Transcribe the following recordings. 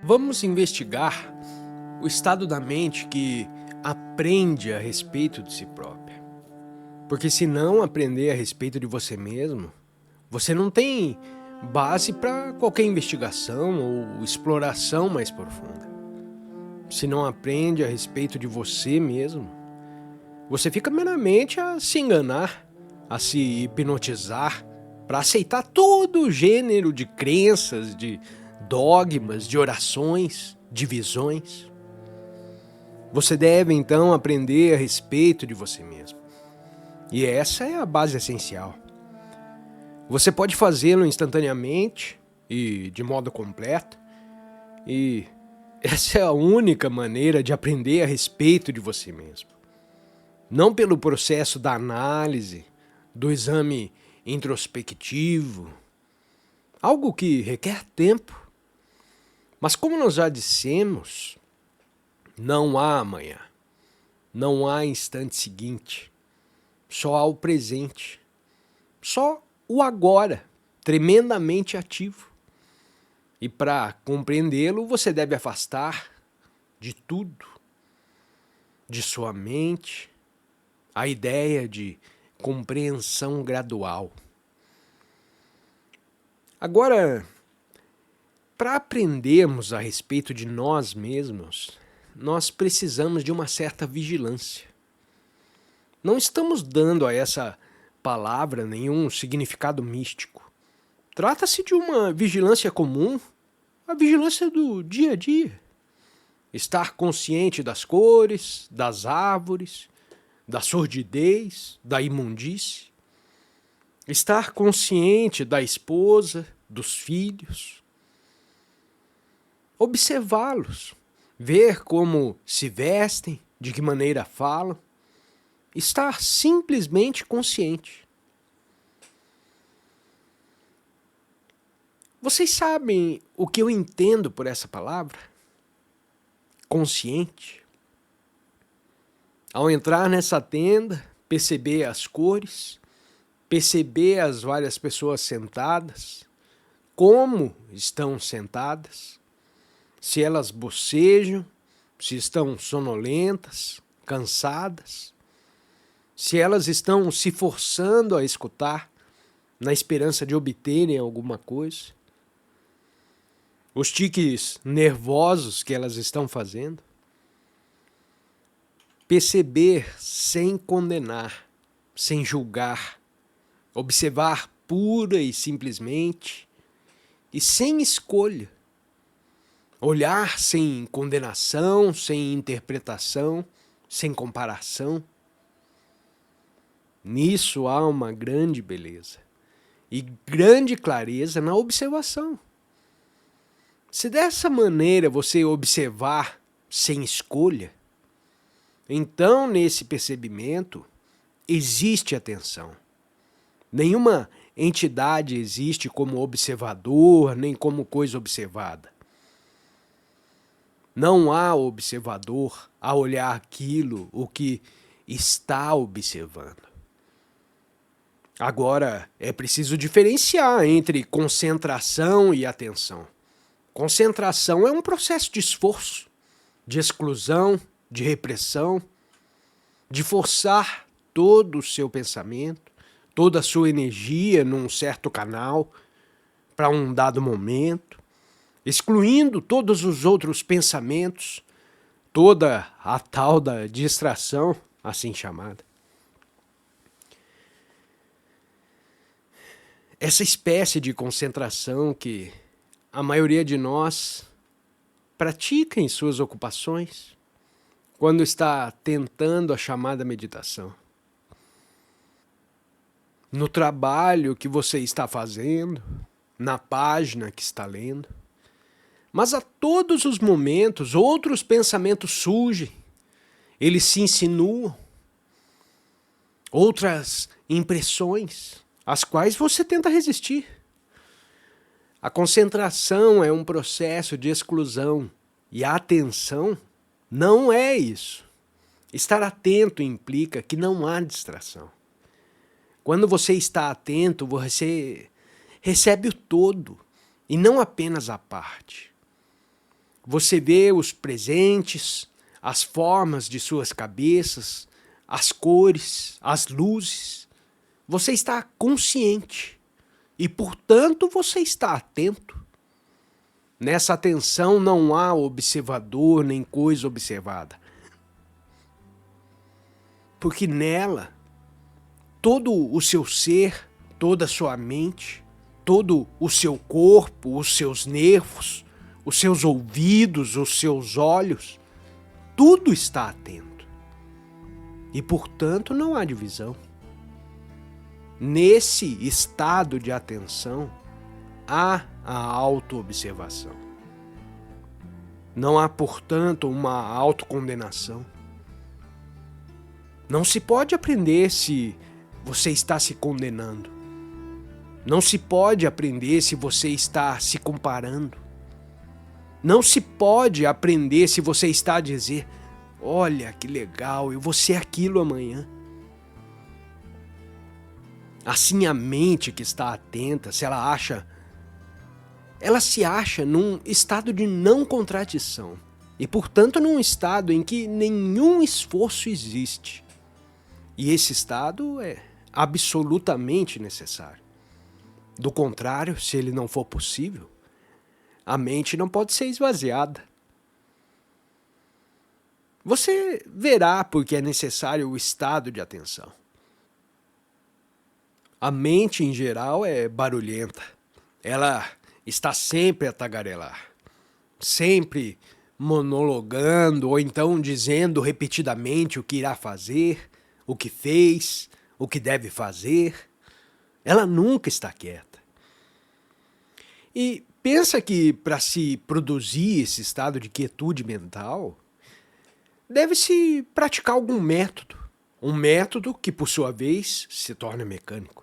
Vamos investigar o estado da mente que aprende a respeito de si própria. Porque se não aprender a respeito de você mesmo, você não tem base para qualquer investigação ou exploração mais profunda. Se não aprende a respeito de você mesmo, você fica meramente a se enganar, a se hipnotizar, para aceitar todo o gênero de crenças, de dogmas, de orações, de visões. Você deve então aprender a respeito de você mesmo. E essa é a base essencial. Você pode fazê-lo instantaneamente e de modo completo, e essa é a única maneira de aprender a respeito de você mesmo. Não pelo processo da análise, do exame introspectivo, algo que requer tempo. Mas como nós já dissemos, não há amanhã, não há instante seguinte, só há o presente, só o agora, tremendamente ativo. E para compreendê-lo, você deve afastar de tudo, de sua mente, a ideia de compreensão gradual. Agora, para aprendermos a respeito de nós mesmos, nós precisamos de uma certa vigilância. Não estamos dando a essa palavra nenhum significado místico. Trata-se de uma vigilância comum, a vigilância do dia a dia. Estar consciente das cores, das árvores, da sordidez, da imundície. Estar consciente da esposa, dos filhos. Observá-los, ver como se vestem, de que maneira falam. Estar simplesmente consciente. Vocês sabem o que eu entendo por essa palavra? Consciente. Ao entrar nessa tenda, perceber as cores, perceber as várias pessoas sentadas, como estão sentadas, se elas bocejam, se estão sonolentas, cansadas, se elas estão se forçando a escutar na esperança de obterem alguma coisa, os tiques nervosos que elas estão fazendo. Perceber sem condenar, sem julgar, observar pura e simplesmente e sem escolha. Olhar sem condenação, sem interpretação, sem comparação. Nisso há uma grande beleza e grande clareza na observação. Se dessa maneira você observar sem escolha, então nesse percebimento existe atenção. Nenhuma entidade existe como observador, nem como coisa observada. Não há observador a olhar aquilo, o que está observando. Agora, é preciso diferenciar entre concentração e atenção. Concentração é um processo de esforço, de exclusão, de repressão, de forçar todo o seu pensamento, toda a sua energia num certo canal, para um dado momento, excluindo todos os outros pensamentos, toda a tal da distração, assim chamada. Essa espécie de concentração que a maioria de nós pratica em suas ocupações, quando está tentando a chamada meditação. No trabalho que você está fazendo, na página que está lendo. Mas a todos os momentos, outros pensamentos surgem, eles se insinuam, outras impressões, às quais você tenta resistir. A concentração é um processo de exclusão e a atenção não é isso. Estar atento implica que não há distração. Quando você está atento, você recebe o todo e não apenas a parte. Você vê os presentes, as formas de suas cabeças, as cores, as luzes. Você está consciente e, portanto, você está atento. Nessa atenção não há observador nem coisa observada. Porque nela, todo o seu ser, toda a sua mente, todo o seu corpo, os seus nervos, os seus ouvidos, os seus olhos, tudo está atento. E, portanto, não há divisão. Nesse estado de atenção, há a autoobservação. Não há, portanto, uma autocondenação. Não se pode aprender se você está se condenando. Não se pode aprender se você está se comparando. Não se pode aprender se você está a dizer: olha que legal, eu vou ser aquilo amanhã. Assim, a mente que está atenta, se ela se acha num estado de não contradição e, portanto, num estado em que nenhum esforço existe. E esse estado é absolutamente necessário. Do contrário, se ele não for possível, a mente não pode ser esvaziada. Você verá porque é necessário o estado de atenção. A mente, em geral, é barulhenta. Ela está sempre a tagarelar, sempre monologando ou então dizendo repetidamente o que irá fazer, o que fez, o que deve fazer. Ela nunca está quieta. E pensa que para se produzir esse estado de quietude mental, deve-se praticar algum método. Um método que, por sua vez, se torna mecânico.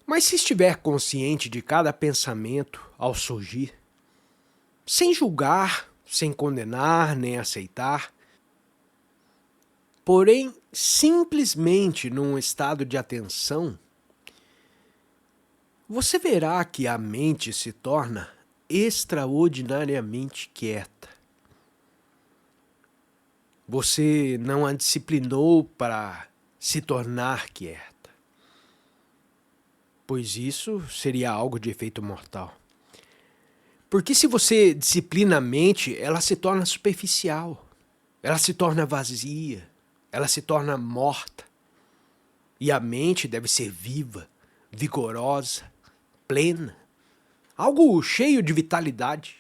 Mas se estiver consciente de cada pensamento ao surgir, sem julgar, sem condenar nem aceitar, porém simplesmente num estado de atenção, você verá que a mente se torna extraordinariamente quieta. Você não a disciplinou para se tornar quieta, pois isso seria algo de efeito mortal. Porque se você disciplina a mente, ela se torna superficial, ela se torna vazia, ela se torna morta. E a mente deve ser viva, vigorosa, plena, algo cheio de vitalidade.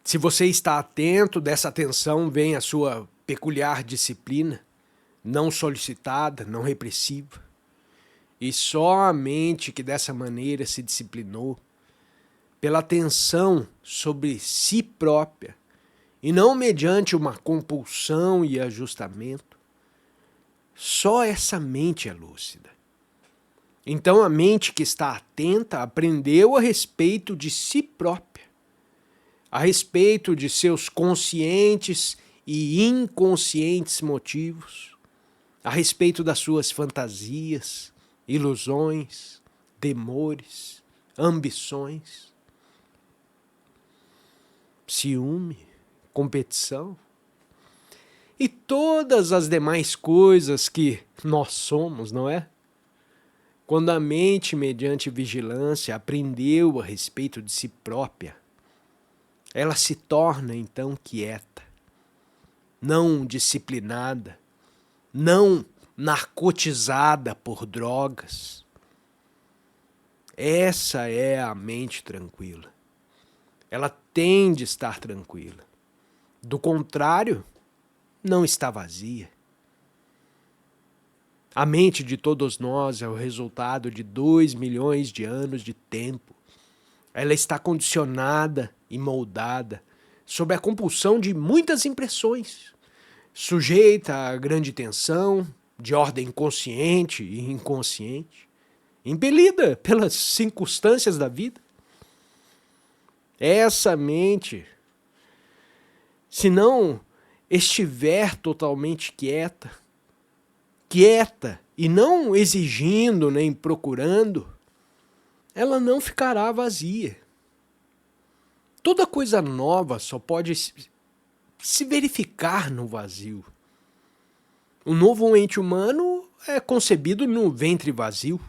Se você está atento, dessa atenção vem a sua peculiar disciplina, não solicitada, não repressiva. E só a mente que dessa maneira se disciplinou, pela atenção sobre si própria, e não mediante uma compulsão e ajustamento, só essa mente é lúcida. Então a mente que está atenta aprendeu a respeito de si própria, a respeito de seus conscientes e inconscientes motivos, a respeito das suas fantasias, ilusões, temores, ambições, ciúme, competição e todas as demais coisas que nós somos, não é? Quando a mente, mediante vigilância, aprendeu a respeito de si própria, ela se torna então quieta, não disciplinada, não narcotizada por drogas. Essa é a mente tranquila. Ela tem de estar tranquila. Do contrário, não está vazia. A mente de todos nós é o resultado de 2 milhões de anos de tempo. Ela está condicionada e moldada sob a compulsão de muitas impressões, sujeita a grande tensão, de ordem consciente e inconsciente, impelida pelas circunstâncias da vida. Essa mente, se não estiver totalmente quieta e não exigindo nem procurando, ela não ficará vazia. Toda coisa nova só pode se verificar no vazio. O novo ente humano é concebido no ventre vazio.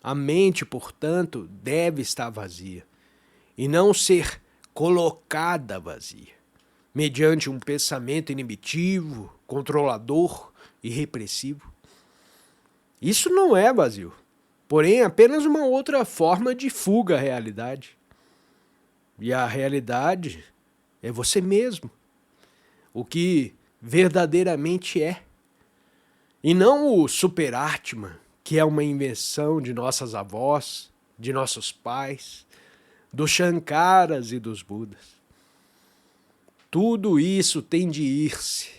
A mente, portanto, deve estar vazia e não ser colocada vazia, mediante um pensamento inibitivo, controlador e repressivo. Isso não é vazio, porém é apenas uma outra forma de fuga à realidade. E a realidade é você mesmo, o que verdadeiramente é. E não o Super-Atman, que é uma invenção de nossas avós, de nossos pais, dos Shankaras e dos Budas. Tudo isso tem de ir-se,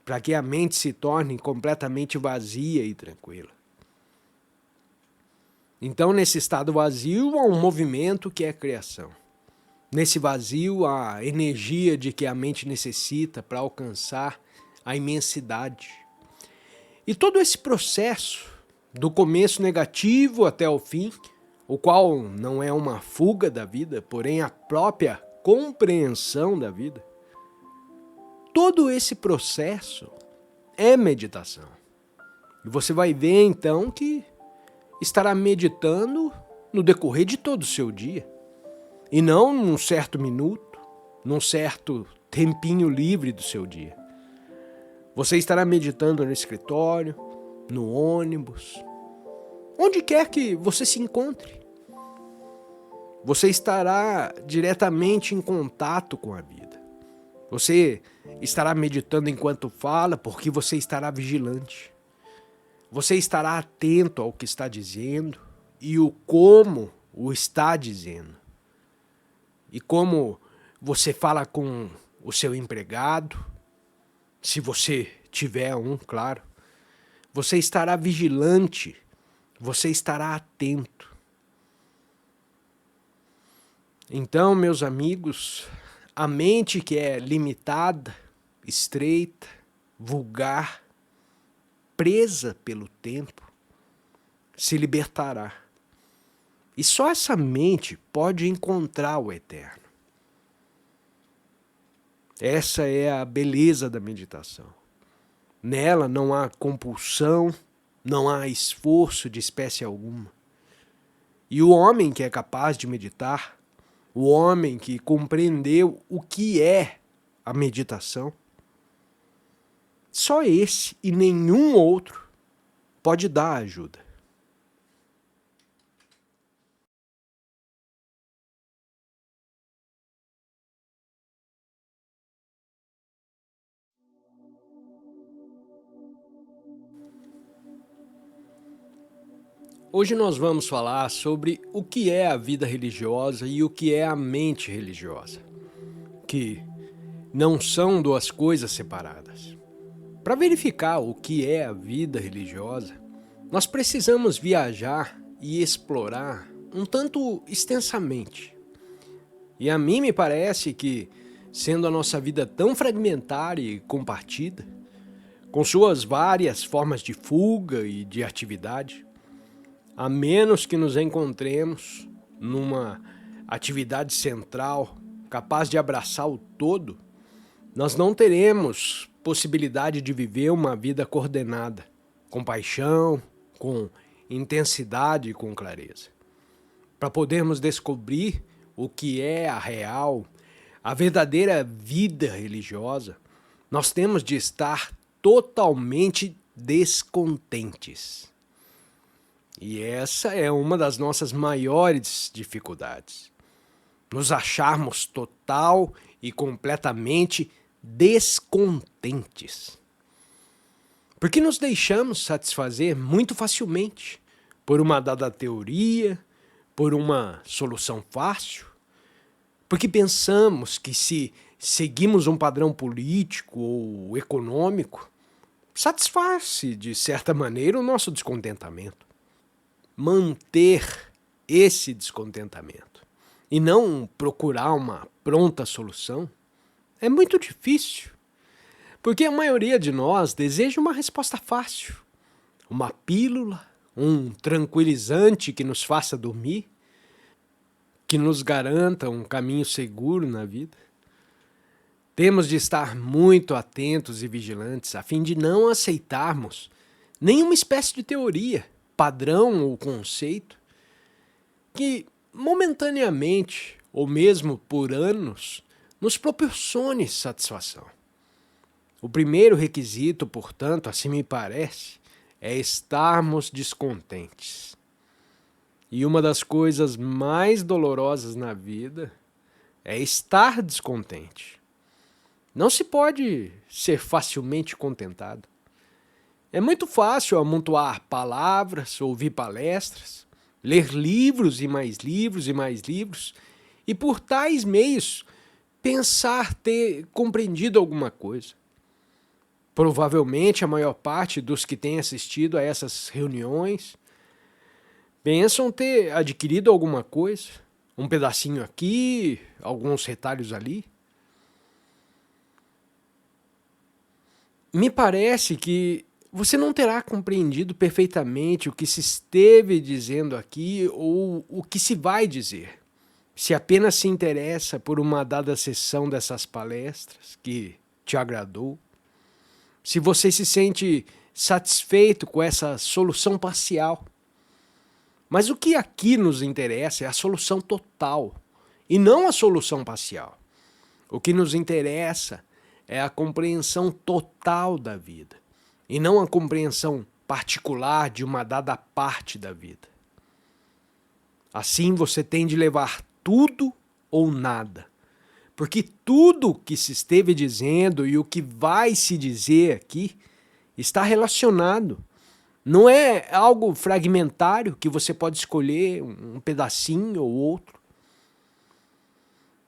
para que a mente se torne completamente vazia e tranquila. Então, nesse estado vazio, há um movimento que é a criação. Nesse vazio, há a energia de que a mente necessita para alcançar a imensidade. E todo esse processo, do começo negativo até o fim, o qual não é uma fuga da vida, porém a própria compreensão da vida, todo esse processo é meditação. E você vai ver então que estará meditando no decorrer de todo o seu dia, e não num certo minuto, num certo tempinho livre do seu dia. Você estará meditando no escritório, no ônibus, onde quer que você se encontre. Você estará diretamente em contato com a vida. Você estará meditando enquanto fala, porque você estará vigilante. Você estará atento ao que está dizendo e o como o está dizendo. E como você fala com o seu empregado, se você tiver um, claro, você estará vigilante, você estará atento. Então, meus amigos, a mente que é limitada, estreita, vulgar, presa pelo tempo, se libertará. E só essa mente pode encontrar o eterno. Essa é a beleza da meditação. Nela não há compulsão, não há esforço de espécie alguma. E o homem que é capaz de meditar, o homem que compreendeu o que é a meditação, só esse e nenhum outro pode dar ajuda. Hoje nós vamos falar sobre o que é a vida religiosa e o que é a mente religiosa, que não são duas coisas separadas. Para verificar o que é a vida religiosa, nós precisamos viajar e explorar um tanto extensamente. E a mim me parece que, sendo a nossa vida tão fragmentária e compartida, com suas várias formas de fuga e de atividade, a menos que nos encontremos numa atividade central capaz de abraçar o todo, nós não teremos possibilidade de viver uma vida coordenada, com paixão, com intensidade e com clareza. Para podermos descobrir o que é a real, a verdadeira vida religiosa, nós temos de estar totalmente descontentes. E essa é uma das nossas maiores dificuldades. Nos acharmos total e completamente descontentes. Porque nos deixamos satisfazer muito facilmente por uma dada teoria, por uma solução fácil, porque pensamos que se seguimos um padrão político ou econômico, satisfaz-se de certa maneira o nosso descontentamento. Manter esse descontentamento e não procurar uma pronta solução é muito difícil, porque a maioria de nós deseja uma resposta fácil, uma pílula, um tranquilizante que nos faça dormir, que nos garanta um caminho seguro na vida. Temos de estar muito atentos e vigilantes a fim de não aceitarmos nenhuma espécie de teoria, padrão ou conceito que momentaneamente ou mesmo por anos nos proporcione satisfação. O primeiro requisito, portanto, assim me parece, é estarmos descontentes. E uma das coisas mais dolorosas na vida é estar descontente. Não se pode ser facilmente contentado. É muito fácil amontoar palavras, ouvir palestras, ler livros e mais livros e mais livros, e por tais meios pensar ter compreendido alguma coisa. Provavelmente a maior parte dos que têm assistido a essas reuniões pensam ter adquirido alguma coisa, um pedacinho aqui, alguns retalhos ali. Me parece que você não terá compreendido perfeitamente o que se esteve dizendo aqui ou o que se vai dizer, se apenas se interessa por uma dada sessão dessas palestras que te agradou, se você se sente satisfeito com essa solução parcial. Mas o que aqui nos interessa é a solução total e não a solução parcial. O que nos interessa é a compreensão total da vida e não a compreensão particular de uma dada parte da vida. Assim você tem de levar tudo ou nada, porque tudo o que se esteve dizendo e o que vai se dizer aqui está relacionado. Não é algo fragmentário que você pode escolher um pedacinho ou outro.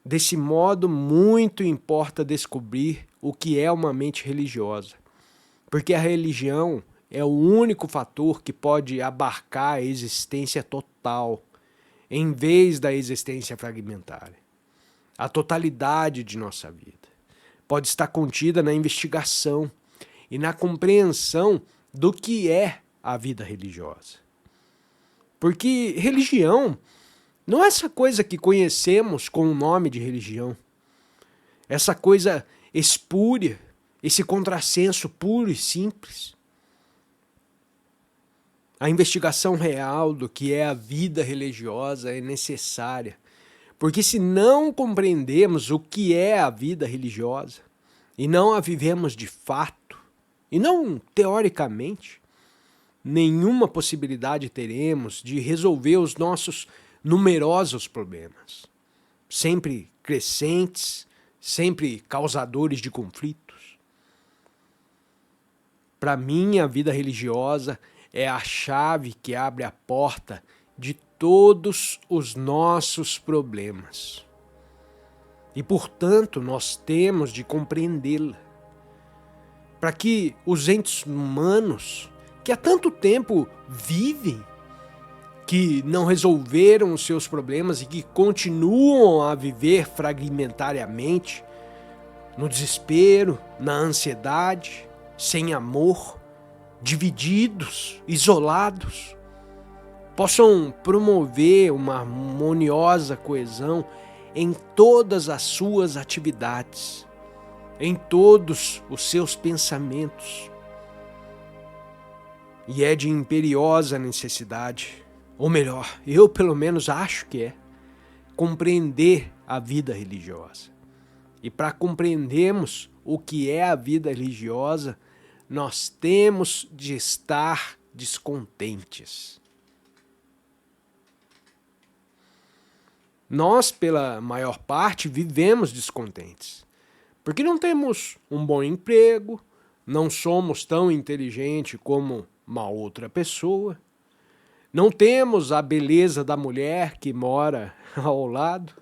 Desse modo, muito importa descobrir o que é uma mente religiosa, porque a religião é o único fator que pode abarcar a existência total, em vez da existência fragmentária. A totalidade de nossa vida pode estar contida na investigação e na compreensão do que é a vida religiosa. Porque religião não é essa coisa que conhecemos com o nome de religião. Essa coisa espúria, esse contrassenso puro e simples. A investigação real do que é a vida religiosa é necessária, porque se não compreendemos o que é a vida religiosa, e não a vivemos de fato, e não teoricamente, nenhuma possibilidade teremos de resolver os nossos numerosos problemas, sempre crescentes, sempre causadores de conflitos. Para mim, a vida religiosa é a chave que abre a porta de todos os nossos problemas. E, portanto, nós temos de compreendê-la, para que os entes humanos que há tanto tempo vivem, que não resolveram os seus problemas e que continuam a viver fragmentariamente, no desespero, na ansiedade, sem amor, divididos, isolados, possam promover uma harmoniosa coesão em todas as suas atividades, em todos os seus pensamentos. E é de imperiosa necessidade, ou melhor, eu pelo menos acho que é, compreender a vida religiosa. E para compreendermos o que é a vida religiosa, nós temos de estar descontentes. Nós, pela maior parte, vivemos descontentes, porque não temos um bom emprego, não somos tão inteligentes como uma outra pessoa, não temos a beleza da mulher que mora ao lado,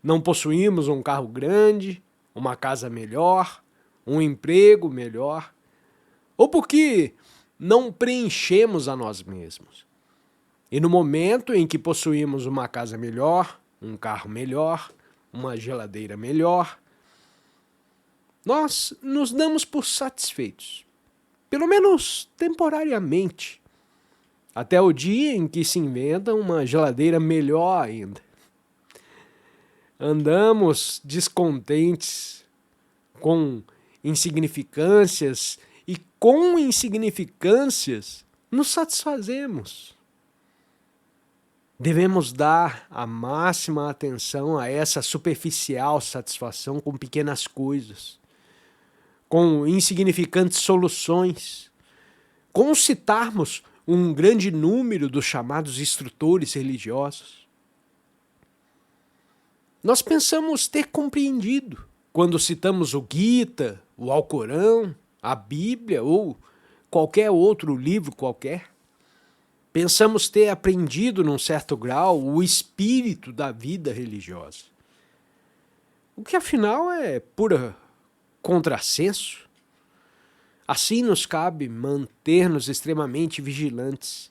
não possuímos um carro grande, uma casa melhor, um emprego melhor, ou porque não preenchemos a nós mesmos. E no momento em que possuímos uma casa melhor, um carro melhor, uma geladeira melhor, nós nos damos por satisfeitos, pelo menos temporariamente, até o dia em que se inventa uma geladeira melhor ainda. Andamos descontentes com insignificâncias e com insignificâncias nos satisfazemos. Devemos dar a máxima atenção a essa superficial satisfação com pequenas coisas, com insignificantes soluções. Concitarmos um grande número dos chamados instrutores religiosos. Nós pensamos ter compreendido quando citamos o Gita, o Alcorão, a Bíblia ou qualquer outro livro qualquer. Pensamos ter aprendido num certo grau o espírito da vida religiosa. O que afinal é pura contrassenso. Assim nos cabe manter-nos extremamente vigilantes,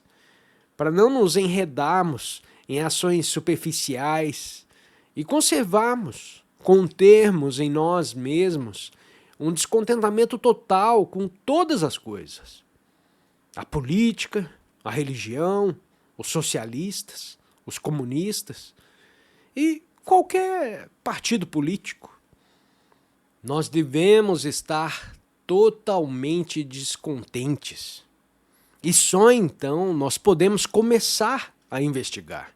para não nos enredarmos em ações superficiais e contermos em nós mesmos um descontentamento total com todas as coisas. A política, a religião, os socialistas, os comunistas e qualquer partido político. Nós devemos estar totalmente descontentes. E só então nós podemos começar a investigar.